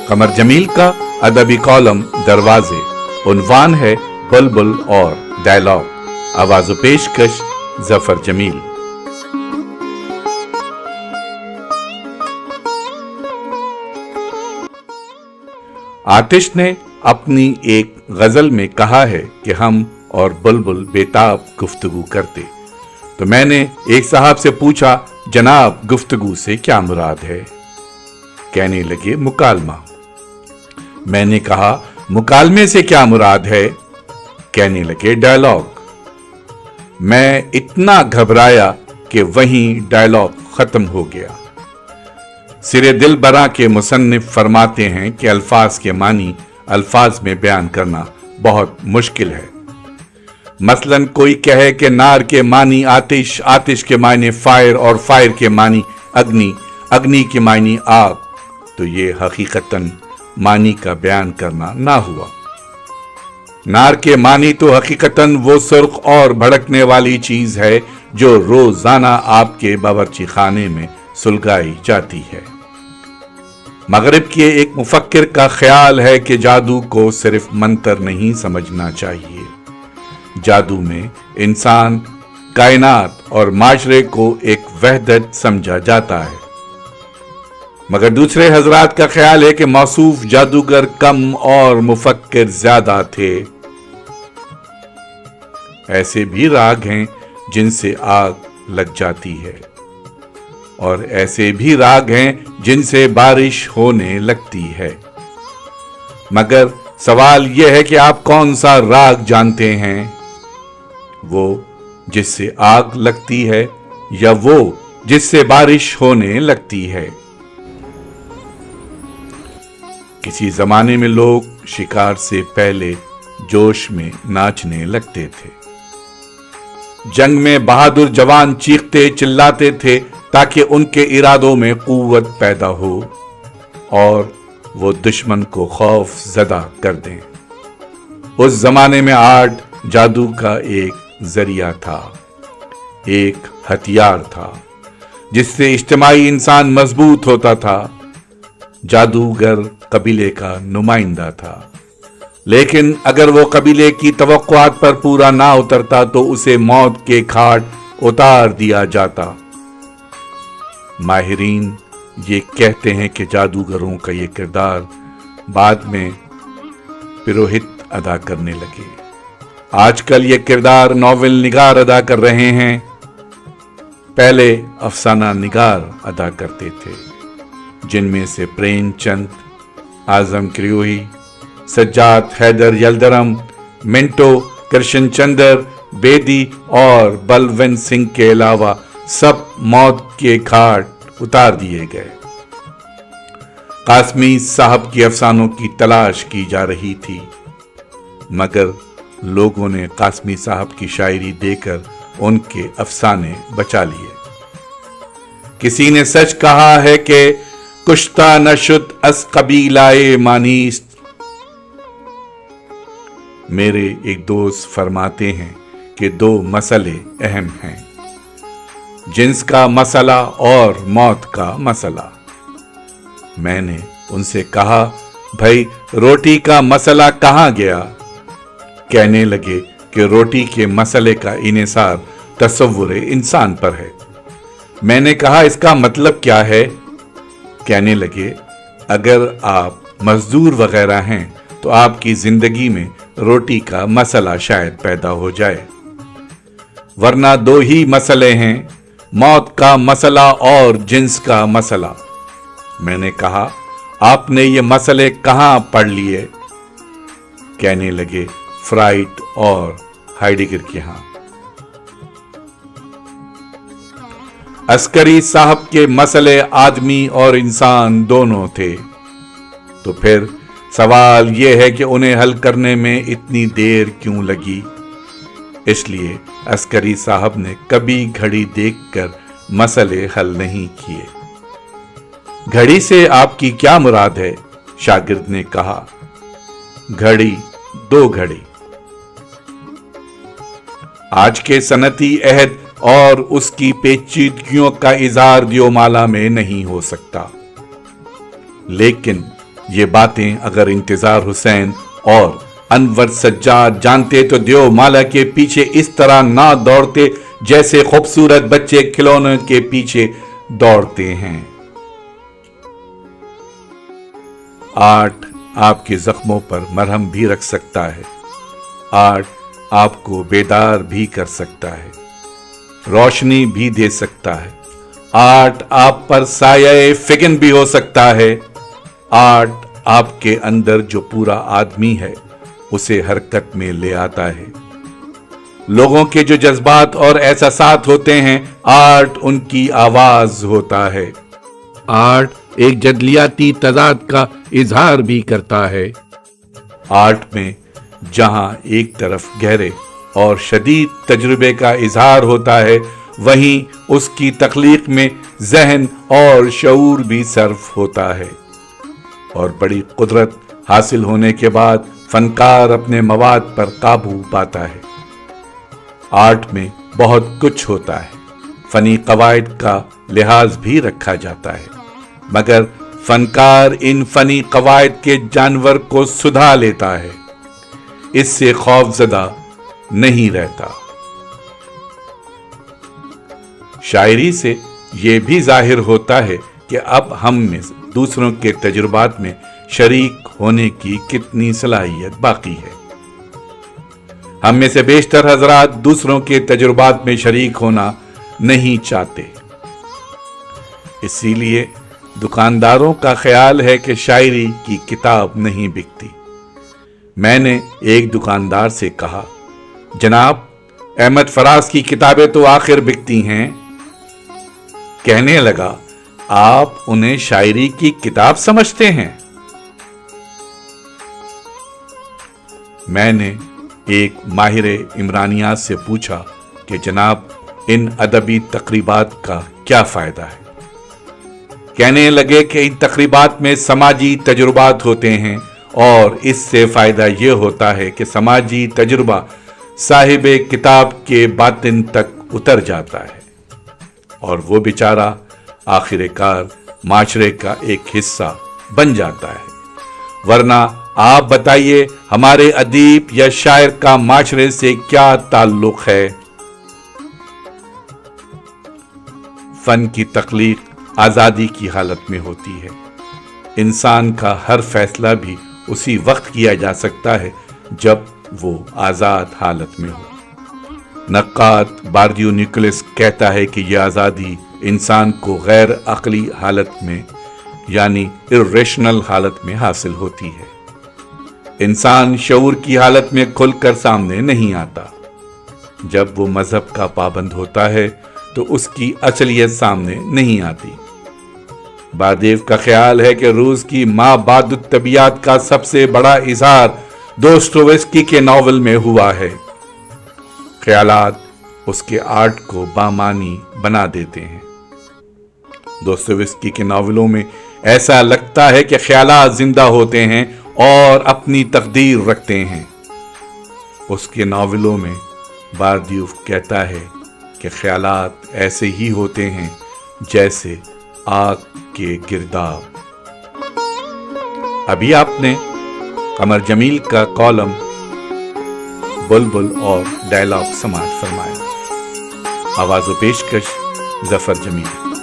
कमर जमील का अदबी कॉलम दरवाजे, उन्वान है बुलबुल और डायलॉग, आवाज़ पेशकश जफर जमील। आतिश ने अपनी एक गजल में कहा है कि हम और बुलबुल बेताब गुफ्तगू करते। तो मैंने एक साहब से पूछा, जनाब गुफ्तगू से क्या मुराद है? कहने लगे मुकालमा। मैंने कहा, मुकालमे से क्या मुराद है? कहने लगे डायलॉग। मैं इतना घबराया कि वहीं डायलॉग खत्म हो गया। सिरे दिल बरा के मुसन्निफ फरमाते हैं कि अल्फाज के मानी अल्फाज में बयान करना बहुत मुश्किल है। मसलन कोई कहे कि नार के मानी आतिश, आतिश के मायने फायर और फायर के मानी अग्नि, अग्नि के मायने आग, तो ये हकीकतन मानी का बयान करना ना हुआ। नार के मानी तो हकीकतन वो सुर्ख और भड़कने वाली चीज है जो रोजाना आपके बावर्ची खाने में सुलगाई जाती है। मगरिब के एक मुफक्किर का ख्याल है कि जादू को सिर्फ मंतर नहीं समझना चाहिए। जादू में इंसान, कायनात और माशरे को एक वहदत समझा जाता है। मगर दूसरे हजरात का ख्याल है कि मौसूफ जादूगर कम और मुफक्किर ज्यादा थे। ऐसे भी राग हैं जिनसे आग लग जाती है और ऐसे भी राग हैं जिनसे बारिश होने लगती है। मगर सवाल यह है कि आप कौन सा राग जानते हैं, वो जिससे आग लगती है या वो जिससे बारिश होने लगती है? किसी जमाने में लोग शिकार से पहले जोश में नाचने लगते थे। जंग में बहादुर जवान चीखते चिल्लाते थे ताकि उनके इरादों में कुव्वत पैदा हो और वो दुश्मन को खौफ ज़दा कर दें। उस जमाने में आर्ट जादू का एक जरिया था, एक हथियार था जिससे इज्तिमाई इंसान मजबूत होता था। जादूगर कबीले का नुमाइंदा था, लेकिन अगर वो कबीले की तवक्कुआत पर पूरा ना उतरता तो उसे मौत के घाट उतार दिया जाता। माहिरीन ये कहते हैं कि जादूगरों का ये किरदार बाद में पुरोहित अदा करने लगे। आजकल ये किरदार नॉवेल निगार अदा कर रहे हैं, पहले अफसाना निगार अदा करते थे, जिनमें से प्रेमचंद, आजम क्रियोही, सज्जाद हैदर यलदरम, मिंटो, कृष्ण चंद्र बेदी और बलवंत सिंह के अलावा सब मौत के घाट उतार दिए गए। कासमी साहब की अफसानों की तलाश की जा रही थी, मगर लोगों ने कासमी साहब की शायरी देकर उनके अफसाने बचा लिए। किसी ने सच कहा है कि कुश्ता नशुत अस कबीलाए मानीस्त। मेरे एक दोस्त फरमाते हैं कि दो मसले अहम हैं, जिन्स का मसला और मौत का मसला। मैंने उनसे कहा, भाई रोटी का मसला कहां गया? कहने लगे कि रोटी के मसले का इन्हिसार तसव्वुर इंसान पर है। मैंने कहा, इसका मतलब क्या है? कहने लगे, अगर आप मजदूर वगैरह हैं तो आपकी जिंदगी में रोटी का मसला शायद पैदा हो जाए, वरना दो ही मसले हैं, मौत का मसला और जिन्स का मसला। मैंने कहा, आपने ये मसले कहां पढ़ लिए? कहने लगे, फ्राइड और हाइडेगर के यहां। अस्करी साहब के मसले आदमी और इंसान दोनों थे। तो फिर सवाल यह है कि उन्हें हल करने में इतनी देर क्यों लगी? इसलिए अस्करी साहब ने कभी घड़ी देखकर मसले हल नहीं किए। घड़ी से आपकी क्या मुराद है? शागिर्द ने कहा, घड़ी, दो घड़ी। आज के सनती अहद और उसकी पेचीदगियों का इज़हार दियोमाला में नहीं हो सकता, लेकिन یہ باتیں اگر انتظار حسین اور انور سجاد جانتے تو دیو مالا کے پیچھے اس طرح نہ دوڑتے جیسے خوبصورت بچے کھلونوں کے پیچھے دوڑتے ہیں۔ آرٹ آپ کے زخموں پر مرہم بھی رکھ سکتا ہے، آرٹ آپ کو بیدار بھی کر سکتا ہے، روشنی بھی دے سکتا ہے، آرٹ آپ پر سایہ فگن بھی ہو سکتا ہے، آرٹ آپ کے اندر جو پورا آدمی ہے اسے حرکت میں لے آتا ہے۔ لوگوں کے جو جذبات اور احساسات ہوتے ہیں، آرٹ ان کی آواز ہوتا ہے۔ آرٹ ایک جدلیاتی تضاد کا اظہار بھی کرتا ہے۔ آرٹ میں جہاں ایک طرف گہرے اور شدید تجربے کا اظہار ہوتا ہے، وہیں اس کی تخلیق میں ذہن اور شعور بھی صرف ہوتا ہے، اور بڑی قدرت حاصل ہونے کے بعد فنکار اپنے مواد پر قابو پاتا ہے۔ آرٹ میں بہت کچھ ہوتا ہے، فنی قواعد کا لحاظ بھی رکھا جاتا ہے، مگر فنکار ان فنی قواعد کے جانور کو سدھا لیتا ہے، اس سے خوف زدہ نہیں رہتا۔ شاعری سے یہ بھی ظاہر ہوتا ہے کہ اب ہم میں دوسروں کے تجربات میں شریک ہونے کی کتنی صلاحیت باقی ہے۔ ہم میں سے بیشتر حضرات دوسروں کے تجربات میں شریک ہونا نہیں چاہتے، اسی لیے دکانداروں کا خیال ہے کہ شاعری کی کتاب نہیں بکتی۔ میں نے ایک دکاندار سے کہا، جناب احمد فراز کی کتابیں تو آخر بکتی ہیں۔ کہنے لگا، آپ انہیں شاعری کی کتاب سمجھتے ہیں؟ میں نے ایک ماہر عمرانیات سے پوچھا کہ جناب ان ادبی تقریبات کا کیا فائدہ ہے؟ کہنے لگے کہ ان تقریبات میں سماجی تجربات ہوتے ہیں، اور اس سے فائدہ یہ ہوتا ہے کہ سماجی تجربہ صاحب کتاب کے باطن تک اتر جاتا ہے، اور وہ بیچارہ آخر کار معاشرے کا ایک حصہ بن جاتا ہے۔ ورنہ آپ بتائیے، ہمارے ادیب یا شاعر کا معاشرے سے کیا تعلق ہے؟ فن کی تخلیق آزادی کی حالت میں ہوتی ہے۔ انسان کا ہر فیصلہ بھی اسی وقت کیا جا سکتا ہے جب وہ آزاد حالت میں ہو۔ نقاد باردیو نیکولس کہتا ہے کہ یہ آزادی انسان کو غیر عقلی حالت میں یعنی irrational حالت میں حاصل ہوتی ہے۔ انسان شعور کی حالت میں کھل کر سامنے نہیں آتا۔ جب وہ مذہب کا پابند ہوتا ہے تو اس کی اصلیت سامنے نہیں آتی۔ باردیو کا خیال ہے کہ روس کی ماں بعد الطبیعات کا سب سے بڑا اظہار دوستویفسکی کے ناول میں ہوا ہے۔ خیالات اس کے آرٹ کو بامانی بنا دیتے ہیں۔ دوستویفسکی کے ناولوں میں ایسا لگتا ہے کہ خیالات زندہ ہوتے ہیں اور اپنی تقدیر رکھتے ہیں۔ اس کے ناولوں میں باردیو کہتا ہے کہ خیالات ایسے ہی ہوتے ہیں جیسے آگ کے گرداب۔ ابھی آپ نے قمر جمیل کا کالم بلبل اور ڈائلاگ سماعت فرمایا۔ آواز و پیشکش ظفر جمیل۔